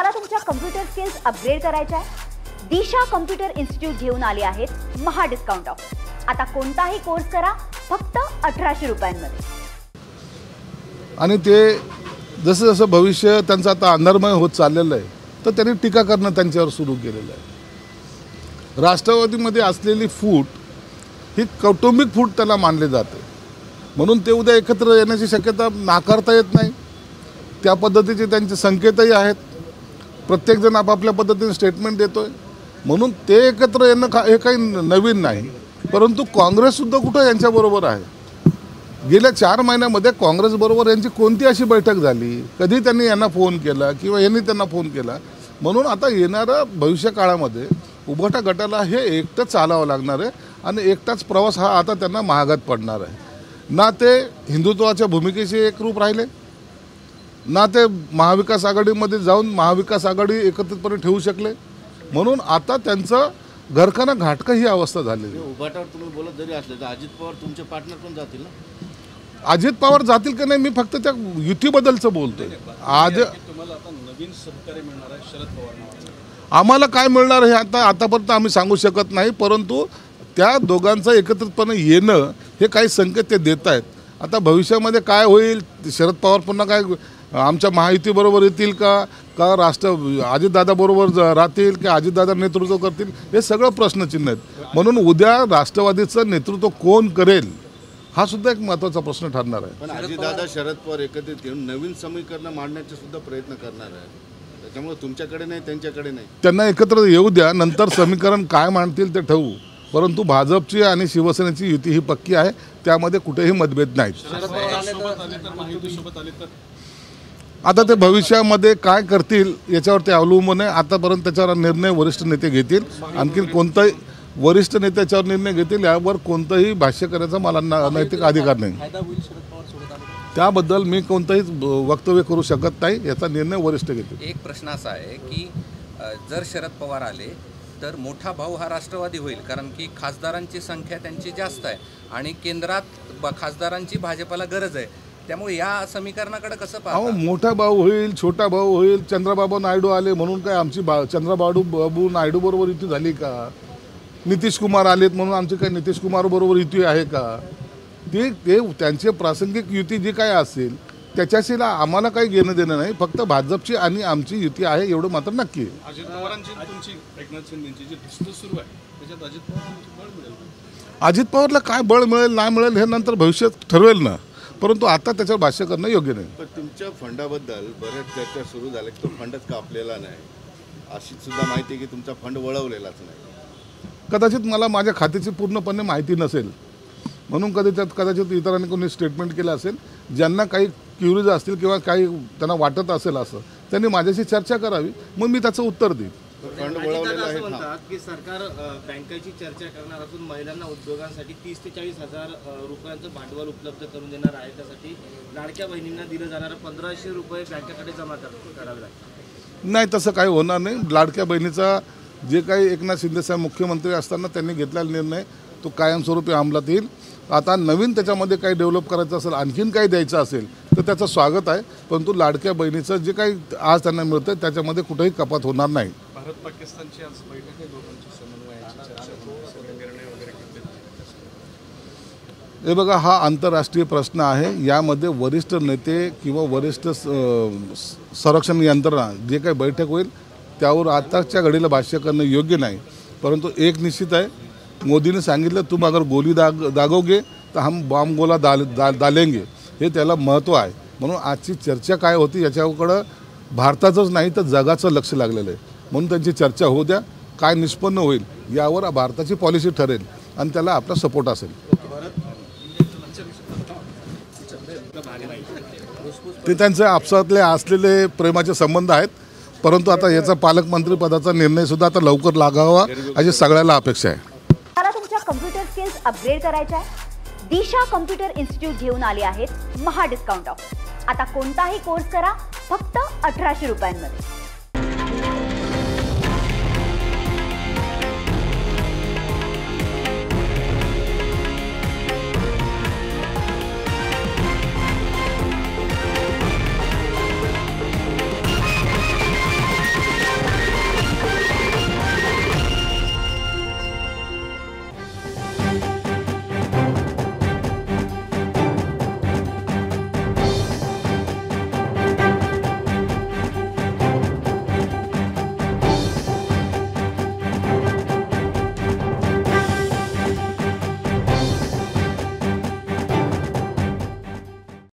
मला तुमच्या computer skills upgrade करायच्या आहे? दिशा कम्प्युटर इन्स्टिट्यूट घेऊन आले आहेत महा डिस्काउंट ऑफर. आता कोणताही कोर्स करा फक्त 1800 रुपयांमध्ये. आणि ते जसं जसं भविष्य त्यांचं आता अंधारमय होत चाललेलं आहे तर त्यांनी टीका करणं त्यांच्यावर सुरू केलेलं आहे. राष्ट्रवादीमध्ये असलेली फूट ही कौटुंबिक फूट त्याला मानले जाते, म्हणून ते उद्या एकत्र येण्याची शक्यता नाकारता येत नाही. त्या पद्धतीचे त्यांचे संकेतही आहेत. प्रत्येकजण आपापल्या पद्धतीने स्टेटमेंट देतोय, म्हणून ते एकत्र येणं हे काही नवीन नाही. परंतु काँग्रेससुद्धा कुठं यांच्याबरोबर आहे? गेल्या 4 महिन्यामध्ये काँग्रेसबरोबर यांची कोणती अशी बैठक झाली? कधी त्यांनी यांना फोन केला किंवा यांनी त्यांना फोन केला? म्हणून आता येणाऱ्या भविष्य काळामध्ये उभाटा गटाला हे एकटं चालावं लागणार आहे आणि एकटाच प्रवास हा आता त्यांना महागात पडणार आहे. ना ते हिंदुत्वाच्या भूमिकेशी एकरूप राहिले, ना ते महाविकास आघाडीमध्ये जाऊन महाविकास आघाडी एकत्रितपणे ठेवू शकले. म्हणून आता त्यांचं घरखाना घाटकं ही अवस्था झालेली. उभाटावर तुम्ही बोलत जरी असले तर अजित पवार तुमचे पार्टनर पण जातील ना? अजित पवार जातील का नाही, मी फक्त त्या युतीबद्दलचं बोलतोय. आज तुम्हाला आता नवीन सहकारी मिळणार आहे शरद पवार. आम्हाला काय मिळणार हे आतापर्यंत आम्ही सांगू शकत नाही, परंतु त्या दोघांचं एकत्रितपणे येणं हे काही संकेत ते देत आहेत. आता भविष्यामध्ये काय होईल, शरद पवार पुन्हा काय आमच्या महायुतीबरोबर येतील का अजितदादाबरोबर राहतील की अजितदादा नेतृत्व करतील, हे सगळं प्रश्नचिन्ह आहेत. म्हणून उद्या राष्ट्रवादीचं नेतृत्व कोण करेल हा सुद्धा एक महत्त्वाचा प्रश्न ठरणार आहे. पण अजितदादा शरद पवार एकत्रित येऊन नवीन समीकरण मांडण्याचे सुद्धा प्रयत्न करणार आहे. त्याच्यामुळे तुमच्याकडे नाही, त्यांच्याकडे नाही. त्यांना एकत्र येऊ द्या, नंतर समीकरण काय मांडतील ते ठरवू. परंतु भाजपची आणि शिवसेनेची युती ही पक्की आहे, त्यामध्ये कुठेही मतभेद नाहीत. आता ते भविष्यामध्ये काय करतील याच्यावर ते अवलंबून आहे. आतापर्यंत त्याच्यावर निर्णय वरिष्ठ नेते घेतील. आणखी कोणताही वरिष्ठ नेते त्याच्यावर निर्णय घेतील यावर कोणतंही भाष्य करायचा मला नैतिक अधिकार नाही. त्याबद्दल मी कोणतंही वक्तव्य करू शकत नाही. याचा निर्णय वरिष्ठ घेतील. एक प्रश्न असा आहे की जर शरद पवार आले तर मोठा भाऊ हा राष्ट्रवादी होईल, कारण की खासदारांची संख्या त्यांची जास्त आहे आणि केंद्रात खासदारांची भाजपला गरज आहे. त्यामुळे या समीकरणाकडे कसं पाहता? मोठा भाऊ होईल, छोटा भाऊ होईल. चंद्रबाबू नायडू आले म्हणून काय आमची चंद्रबाबू नायडू बरोबर युती झाली का? नितीश कुमार आलेत म्हणून आमची काय नितीश कुमार बरोबर युती आहे का? ते त्यांची प्रासंगिक युती जी काय असेल त्याच्याशी आम्हाला काही घेणं देणं नाही. फक्त भाजपची आणि आमची युती आहे एवढं मात्र नक्की आहे. अजित पवारांची तुमची एकनाथ शिंदेची जी धुसफूस सुरू आहे त्याच्यात अजित पवारांना बळ मिळेल? अजित पवारला काय बळ मिळेल नाही मिळेल हे नंतर भविष्यात ठरवेल ना, परंतु आता त्याच्यावर भाष्य करणं योग्य नाही. पण तुमच्या फंडाबद्दल बऱ्याच चर्चा सुरू झाल्या की तो फंडच कापलेला नाही, अशी सुद्धा माहिती आहे की तुमचा फंड वळवलेलाच नाही. कदाचित मला माझ्या खात्याची पूर्णपणे माहिती नसेल, म्हणून कदाचित इतरांनी कोणी स्टेटमेंट केलं असेल. ज्यांना काही क्युरिज असतील किंवा काही त्यांना वाटत असेल असं, त्यांनी माझ्याशी चर्चा करावी, मग मी त्याचं उत्तर देईन. फंड वळवलेला आहे म्हणतात की सरकार बँकेची चर्चा करणार असून महिलांना उद्योगांसाठी 30 ते 40 हजार रुपयांचं भांडवल उपलब्ध करून देणार आहे. त्यासाठी लाडक्या बहिणींना दिलं जाणारं 1500 रुपये बँकेकडे जमा करावे लागतात. नाही, तसं काही होणार नाही. लाडक्या बहिणीचा जे काही एकनाथ शिंदेसाहेब मुख्यमंत्री असताना त्यांनी घेतलेला निर्णय तो कायमस्वरूपी अंमलात येईल. आता नवीन त्याच्यामध्ये काही डेव्हलप करायचं असेल, आणखीन काही द्यायचं असेल तर त्याचं स्वागत आहे. परंतु लाडक्या बहिणीचं जे काही आज त्यांना मिळतं त्याच्यामध्ये कुठेही कपात होणार नाही. भारत पाकिस्तानची आज बैठक आहे, दोघांची समन्वयाची चर्चा, निर्णय वगैरे घेतले. हे बघा, हा आंतरराष्ट्रीय प्रश्न आहे. यामध्ये वरिष्ठ नेते किंवा वरिष्ठ संरक्षण यंत्रणा जे काही बैठक होईल त्यावर आताच्या घडीला भाष्य करणं योग्य नाही. परंतु एक निश्चित आहे, मोदीने सांगितलं तुम अगर गोली दागोगे तर हम बॉम्ब गोला डालेंगे, हे त्याला महत्त्व आहे. म्हणून आजची चर्चा काय होती याच्याकडं भारताचंच नाही तर जगाचं लक्ष लागलेलं आहे. म्हणून त्यांची चर्चा होऊ द्या. काय निष्पन्न होईल यावर भारताची पॉलिसी ठरेल आणि त्याला आपला सपोर्ट असेल. ते त्यांचे आपसातले असलेले प्रेमाचे संबंध आहेत. परंतु आता याचा पालकमंत्रीपदाचा निर्णयसुद्धा आता लवकर लागावा अशी सगळ्याला अपेक्षा आहे. मला तुमच्या कम्प्युटर स्किल्स अपग्रेड करायच्या आहे? दिशा कम्प्युटर इन्स्टिट्यूट घेऊन आले आहेत महा डिस्काउंट ऑफर. आता कोणताही कोर्स करा फक्त 1800 रुपयांमध्ये.